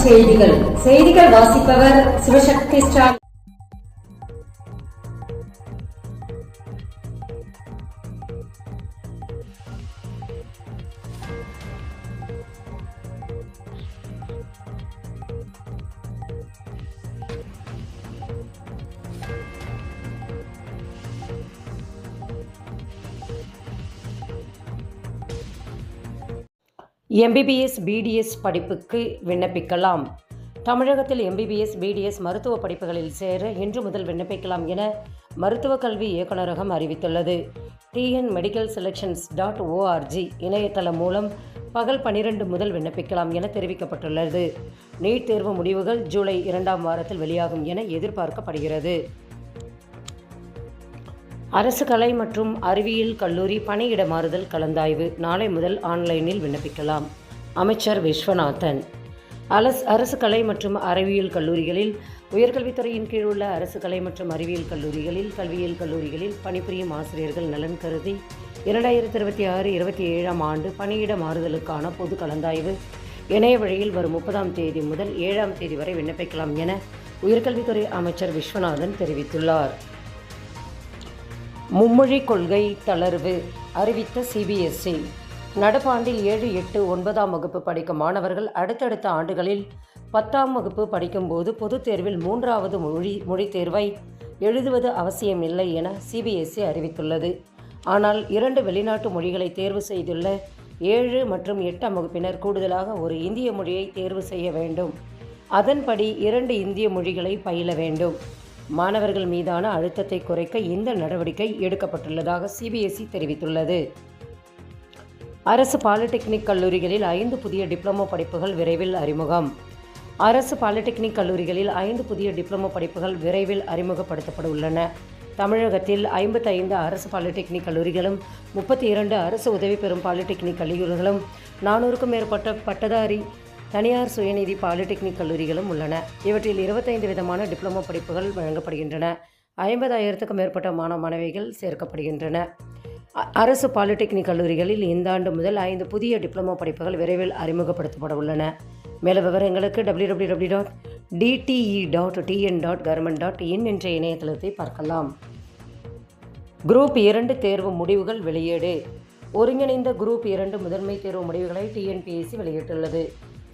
செய்திகள் வாசிப்பவர் Sivasakthi Stalin. MBBS BDS படிப்புக்கு விண்ணப்பிக்கலாம். தமிழகத்தில் MBBS BDS மருத்துவ படிப்புகளில் சேர இன்று முதல் விண்ணப்பிக்கலாம் என மருத்துவக் கல்வி இயக்குநரகம் அறிவித்துள்ளது. tnmedicalselections.org இணையதளம் மூலம் பகல் 12 முதல் விண்ணப்பிக்கலாம் என தெரிவிக்கப்பட்டுள்ளது. நீட் தேர்வு முடிவுகள் ஜூலை 2ஆம் வாரத்தில் வெளியாகும் என எதிர்பார்க்கப்படுகிறது. அரசு கலை மற்றும் அறிவியல் கல்லூரி பணியிட மாறுதல் கலந்தாய்வு நாளை முதல் ஆன்லைனில் விண்ணப்பிக்கலாம். அமைச்சர் விஸ்வநாதன். அரசு கலை மற்றும் அறிவியல் கல்லூரிகளில் உயர்கல்வித்துறையின் கீழ் உள்ள அரசு கலை மற்றும் அறிவியல் கல்லூரிகளில் கல்வியியல் கல்லூரிகளில் பணிபுரியும் ஆசிரியர்கள் நலன் கருதி 2026-27ஆம் ஆண்டு பணியிட மாறுதலுக்கான பொது கலந்தாய்வு இணைய வழியில் வரும் 30ஆம் தேதி முதல் 7ஆம் தேதி வரை விண்ணப்பிக்கலாம் என உயர்கல்வித்துறை அமைச்சர் விஸ்வநாதன் தெரிவித்துள்ளார். மும்மொழி கொள்கை தளர்வு அறிவித்த CBSE. நடப்பாண்டில் 7, 8, 9ஆம் வகுப்பு படிக்கும் மாணவர்கள் அடுத்தடுத்த ஆண்டுகளில் 10ஆம் வகுப்பு படிக்கும்போது பொதுத் தேர்வில் 3வது மொழி தேர்வை எழுதுவது அவசியமில்லை என CBSE அறிவித்துள்ளது. ஆனால் 2 வெளிநாட்டு மொழிகளை தேர்வு செய்துள்ள 7 மற்றும் 8ஆம் வகுப்பினர் கூடுதலாக ஒரு இந்திய மொழியை தேர்வு செய்ய வேண்டும். அதன்படி 2 இந்திய மொழிகளை பயில வேண்டும். மாணவர்கள் மீதான அழுத்தத்தை குறைக்க இந்த நடவடிக்கை எடுக்கப்பட்டுள்ளதாக CBSE தெரிவித்துள்ளது. அரசு பாலிடெக்னிக் கல்லூரிகளில் 5 புதிய டிப்ளமோ படிப்புகள் விரைவில் அறிமுகம். அரசு பாலிடெக்னிக் கல்லூரிகளில் 5 புதிய டிப்ளமோ படிப்புகள் விரைவில் அறிமுகப்படுத்தப்பட உள்ளன. தமிழகத்தில் 55 அரசு பாலிடெக்னிக் கல்லூரிகளும் 32 அரசு உதவி பெறும் பாலிடெக்னிக் கல்லூரிகளும் 400க்கும் மேற்பட்ட பட்டதாரி தனியார் சுயநிதி பாலிடெக்னிக் கல்லூரிகளும் உள்ளன. இவற்றில் 25 விதமான டிப்ளமோ படிப்புகள் வழங்கப்படுகின்றன. 50,000க்கும் மேற்பட்ட மாணவிகள் சேர்க்கப்படுகின்றன. அரசு பாலிடெக்னிக் கல்லூரிகளில் இந்த ஆண்டு முதல் 5 புதிய டிப்ளமோ படிப்புகள் விரைவில் அறிமுகப்படுத்தப்பட உள்ளன. மேலும் விவரங்களுக்கு www.dte.tn.government.in என்ற இணையதளத்தை பார்க்கலாம். குரூப் 2 தேர்வு முடிவுகள் வெளியீடு. ஒருங்கிணைந்த குரூப் 2 முதன்மை தேர்வு முடிவுகளை TNPSC வெளியிட்டுள்ளது.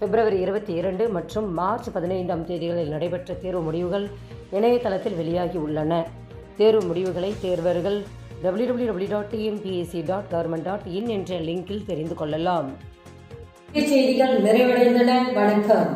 பிப்ரவரி 22 மற்றும் மார்ச் 15ஆம் தேதிகளில் நடைபெற்ற தேர்வு முடிவுகள் இணையதளத்தில் வெளியாகி உள்ளன. தேர்வு முடிவுகளை தேர்வர்கள் www.tnpsc.government.in என்ற லிங்கில் தெரிந்து கொள்ளலாம். செய்திகள் நிறைவடைந்தன. வணக்கம்.